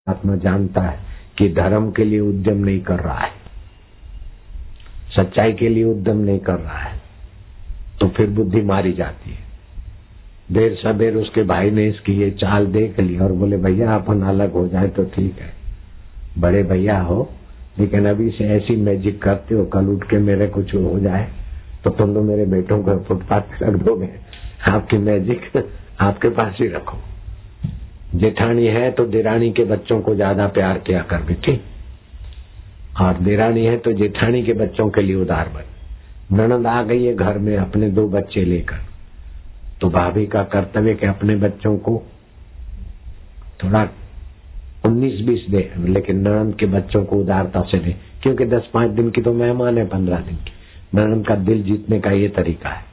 आत्मा जानता है कि धर्म के लिए उद्यम नहीं कर रहा है, सच्चाई के लिए उद्यम नहीं कर रहा है, तो फिर बुद्धि मारी जाती है। देर सबेर उसके भाई ने इसकी ये चाल देख ली और बोले भैया अपन अलग हो जाए तो ठीक है, बड़े भैया हो, लेकिन अभी से ऐसी मैजिक करते हो, कल उठ के मेरे कुछ हो जाए तो तुम तो मेरे बेटों को फुटपाथ पे रख दोगे। आपकी मैजिक आपके पास ही रखो। जेठानी है तो देरानी के बच्चों को ज्यादा प्यार किया कर बेटी, और देरानी है तो जेठानी के बच्चों के लिए उदार बन। ननद आ गई है घर में अपने 2 बच्चे लेकर, तो भाभी का कर्तव्य कि अपने बच्चों को थोड़ा 19-20 दे, लेकिन ननद के बच्चों को उदारता से दे, क्योंकि 10-5 दिन की तो मेहमान है, 15 दिन की। ननद का दिल जीतने का ये तरीका है।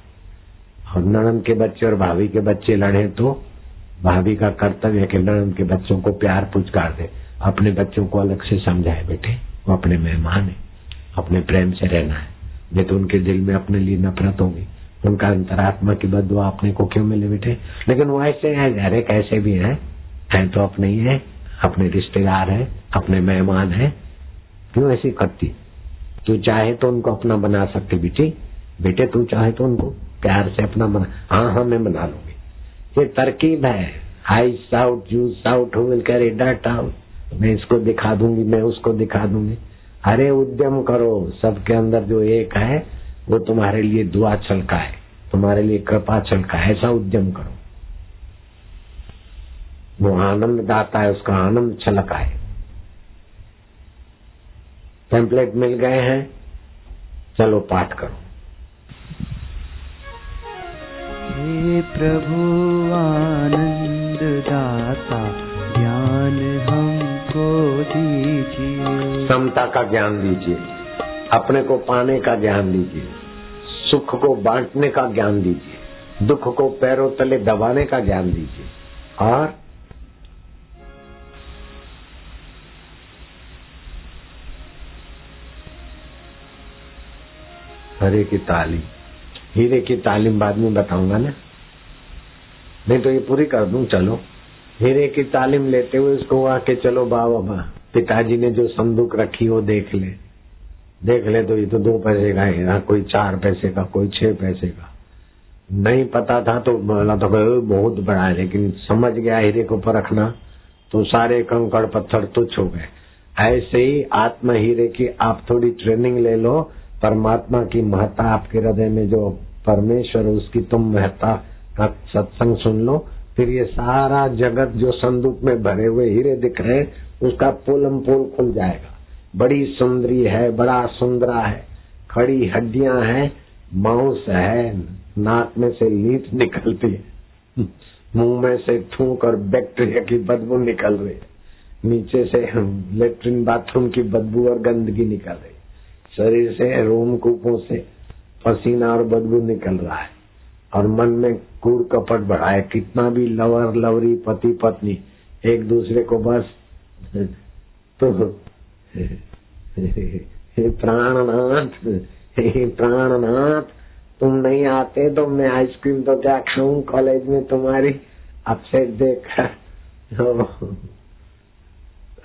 और ननद के बच्चे और भाभी के बच्चे लड़े तो भाभी का कर्तव्य है कि ननद के बच्चों को प्यार पुचकार दे, अपने बच्चों को अलग से समझाए बेटे वो अपने मेहमान है, अपने प्रेम से रहना है, नहीं तो उनके दिल में अपने लिए नफरत होगी, उनका अंतरात्मा की बद्दुआ अपने को क्यों मिले बेटे। लेकिन वो ऐसे है, अरे कैसे भी है तो अपने ही है, अपने रिश्तेदार है, अपने मेहमान है, क्यों ऐसी करती। तू चाहे तो उनको अपना बना सकती बेटी, बेटे तू चाहे तो उनको प्यार से अपना बना। हाँ मैं बना लूंगी, ये तरकीब है। I shout you shout, who will carry dirt out. मैं इसको दिखा दूंगी, मैं उसको दिखा दूंगी। अरे उद्यम करो, सबके अंदर जो एक है वो तुम्हारे लिए दुआ छलकाए, तुम्हारे लिए कृपा छलकाए, ऐसा उद्यम करो। वो आनंद दाता है, उसका आनंद छलकाए। टेम्पलेट मिल गए हैं, चलो पाठ करो। हे प्रभु आनंद दाता ज्ञान हमको दीजिए। समता का ज्ञान दीजिए, अपने को पाने का ज्ञान दीजिए, सुख को बांटने का ज्ञान दीजिए, दुख को पैरों तले दबाने का ज्ञान दीजिए। और हरे की तालीम, हीरे की तालीम बाद में बताऊंगा ना, नहीं तो ये पूरी कर दूं। चलो हीरे की तालीम लेते हुए उसको आके चलो बाबा पिताजी ने जो संदूक रखी वो देख ले तो ये तो 2 पैसे का हीरा, कोई 4 पैसे का, कोई 6 पैसे का। नहीं पता था तो बोला तो बहुत बड़ा है, लेकिन समझ गया हीरे को परखना तो सारे कंकड़ पत्थर तुच्छ हो गए। ऐसे ही आत्म हीरे की आप थोड़ी ट्रेनिंग ले लो, परमात्मा की महत्ता आपके हृदय में जो परमेश्वर उसकी तुम महत्ता का सत्संग सुन लो, फिर ये सारा जगत जो संदूक में भरे हुए हीरे दिख रहे हैं उसका पोलम पोल खुल जाएगा। बड़ी सुंदरी है, बड़ा सुंदरा है, खड़ी हड्डियां हैं, मांस है, नाक में से लीट निकलती है, मुंह में से थूक और बैक्टीरिया की बदबू निकल रही है, नीचे से लेट्रिन बाथरूम की बदबू और गंदगी निकल रही, शरीर से रोमकूपों से पसीना और बदबू निकल रहा है, और मन में कूड़ कपट बढ़ा है। कितना भी लवर लवरी पति पत्नी एक दूसरे को बस तो प्राणनाथ तुम नहीं आते तो मैं आइसक्रीम तो क्या खाऊं, कॉलेज में तुम्हारी अपसेट देखकर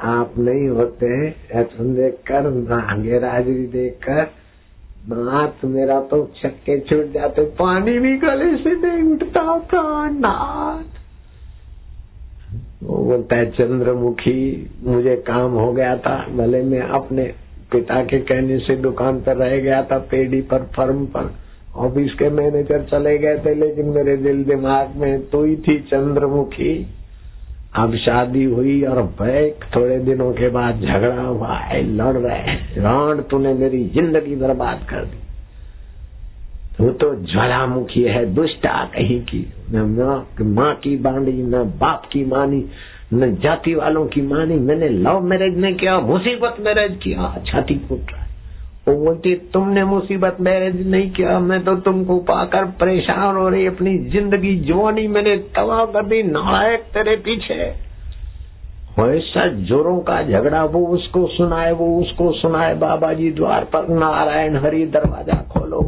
आप नहीं होते, देखकर गैरहाजिरी देखकर नाथ मेरा तो छक्के छूट जाते, पानी भी गले से नहीं उठता प्राणनाथ। वो बोलता है चंद्रमुखी मुझे काम हो गया था, भले मैं अपने पिता के कहने से दुकान पर रह गया था, पेड़ी पर फर्म पर, ऑफिस के मैनेजर चले गए थे, लेकिन मेरे दिल दिमाग में तू ही थी चंद्रमुखी। अब शादी हुई और भाई थोड़े दिनों के बाद झगड़ा हुआ है, लड़ रहे हैं, राण तूने मेरी जिंदगी बर्बाद कर दी, तू तो ज्वालामुखी है, दुष्टा कहीं की, न माँ की बांधी, न बाप की मानी, न जाति वालों की मानी, मैंने लव मैरिज नहीं किया, मुसीबत मैरिज किया। छाती फूट रहा है, वो बोलती तुमने मुसीबत मैरिज नहीं किया, मैं तो तुमको पाकर परेशान हो रही, अपनी जिंदगी जवानी मैंने तबाह कर दी, नालायक तेरे पीछे। ऐसा जोरों का झगड़ा, वो उसको सुनाए, वो उसको सुनाए। बाबा जी द्वार पर नारायण हरि दरवाजा खोलो।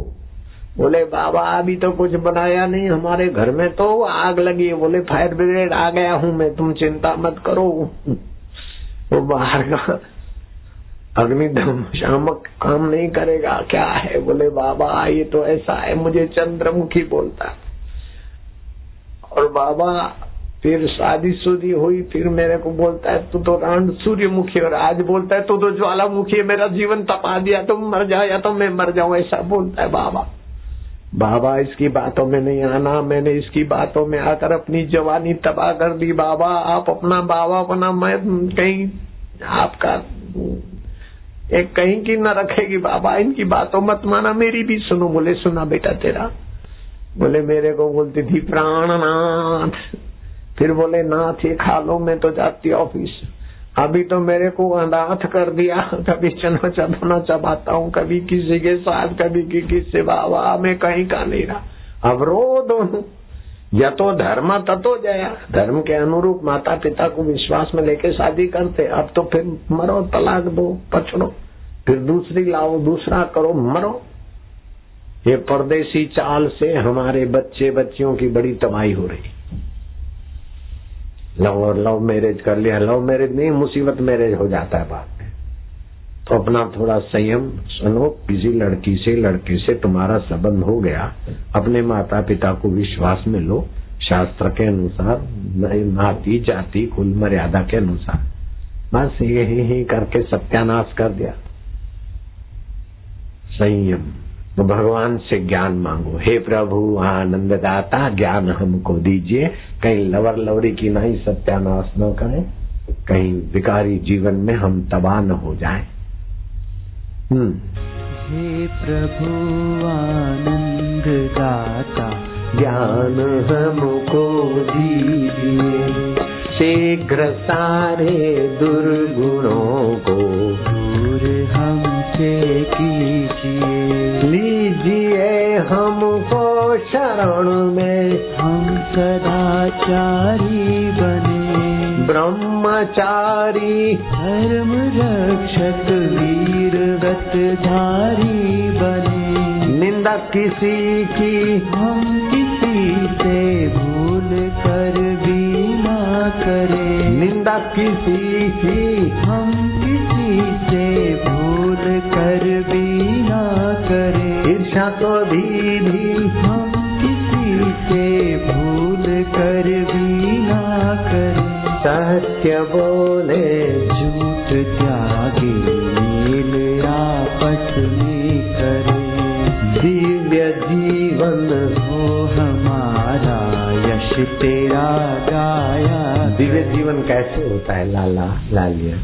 बोले बाबा अभी तो कुछ बनाया नहीं, हमारे घर में तो आग लगी है। बोले फायर ब्रिगेड आ गया हूँ मैं, तुम चिंता मत करो। वो बाहर का अग्निदम शामक काम नहीं करेगा, क्या है? बोले बाबा ये तो ऐसा है, मुझे चंद्रमुखी बोलता है। और बाबा फिर शादी शुदी हुई, फिर मेरे को बोलता है तू तो रांड सूर्यमुखी, और आज बोलता है तू तो ज्वालामुखी है, मेरा जीवन तपा दिया, तुम मर जाओ या तो मैं मर जाऊं, ऐसा बोलता है बाबा। बाबा इसकी बातों में नहीं आना, मैंने इसकी बातों में आकर अपनी जवानी तबाह कर दी। बाबा आप अपना बाबा बना, मैं कहीं आपका एक कहीं की न रखेगी। बाबा इनकी बातों मत माना, मेरी भी सुनो। बोले सुना बेटा तेरा। बोले मेरे को बोलती थी प्राणनाथ, फिर बोले नाथ ये खा लो, मैं तो जाती ऑफिस। अभी तो मेरे को अनाथ कर दिया, कभी चना चबाना चबाता हूँ, कभी किसी के साथ, कभी किसी से। बाबा मैं कहीं का नहीं रहा। अब रो दोनों, या तो धर्म ततो जया, धर्म के अनुरूप माता पिता को विश्वास में लेके शादी करते। अब तो फिर मरो, तलाक दो, पछड़ो, फिर दूसरी लाओ, दूसरा करो, मरो। ये परदेसी चाल से हमारे बच्चे बच्चियों की बड़ी तबाही हो रही। लव मैरिज कर लिया, लव मैरिज नहीं मुसीबत मैरिज हो जाता है बाद में। तो अपना थोड़ा संयम सुनो। किसी लड़की से लड़के से तुम्हारा संबंध हो गया, अपने माता पिता को विश्वास में लो, शास्त्र के अनुसार, नाती जाति कुल मर्यादा के अनुसार। बस यही करके सत्यानाश कर दिया। संयम। तो भगवान से ज्ञान मांगो, हे प्रभु आनंद दाता ज्ञान हमको दीजिए, कहीं लवर लवरी की नहीं सत्यानाश न करें, कहीं विकारी जीवन में हम तबाह न हो जाएं। हे प्रभु आनंद दाता ज्ञान हमको दीजिए, शीघ्र सारे दुर्गुणों को दूर हमसे कीजिए। लीजिए हमको शरण में, हम सदाचारी बने, ब्रह्मचारी धर्म रक्षक वीर व्रतधारी बने। निंदा किसी की हम किसी से भूल कर भी ना करें, निंदा किसी की हम किसी से भूल कर भी ना करें। ईर्ष्या तो भी हम किसी से भूल कर भी ना करें। सत्य बोले झूठ त्यागे मेल आपस में करें। दिव्य जीवन हो हमारा यश तेरा गाया। दिव्य जीवन कैसे होता है लाला लालिया?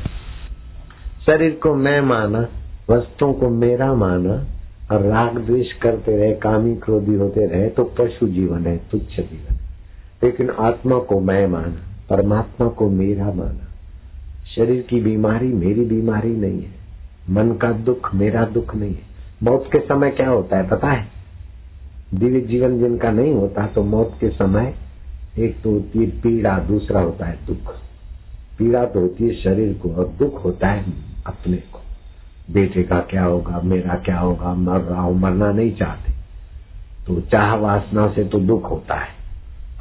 शरीर को मैं माना, वस्तुओं को मेरा माना और राग द्वेष करते रहे, कामी क्रोधी होते रहे तो पशु जीवन है, तुच्छ जीवन है। लेकिन आत्मा को मैं माना, परमात्मा को मेरा माना। शरीर की बीमारी मेरी बीमारी नहीं है, मन का दुख मेरा दुख नहीं है। मौत के समय क्या होता है पता है? दिव्य जीवन जिनका नहीं होता तो मौत के समय एक तो होती है पीड़ा, दूसरा होता है दुख। पीड़ा तो होती है शरीर को और दुख होता है अपने को। बेटे का क्या होगा, मेरा क्या होगा, मर रहा हूं, मरना नहीं चाहते तो चाह वासना से तो दुख होता है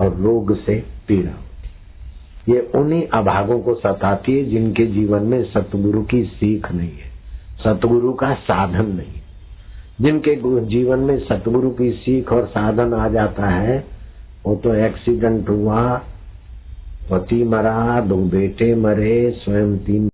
और रोग से पीड़ा होती है। ये उन्हीं अभागों को सताती है जिनके जीवन में सतगुरु की सीख नहीं है, सतगुरु का साधन नहीं है। जिनके जीवन में सतगुरु की सीख और साधन आ जाता है, वो तो एक्सीडेंट हुआ, पति मरा, 2 बेटे मरे, स्वयं 3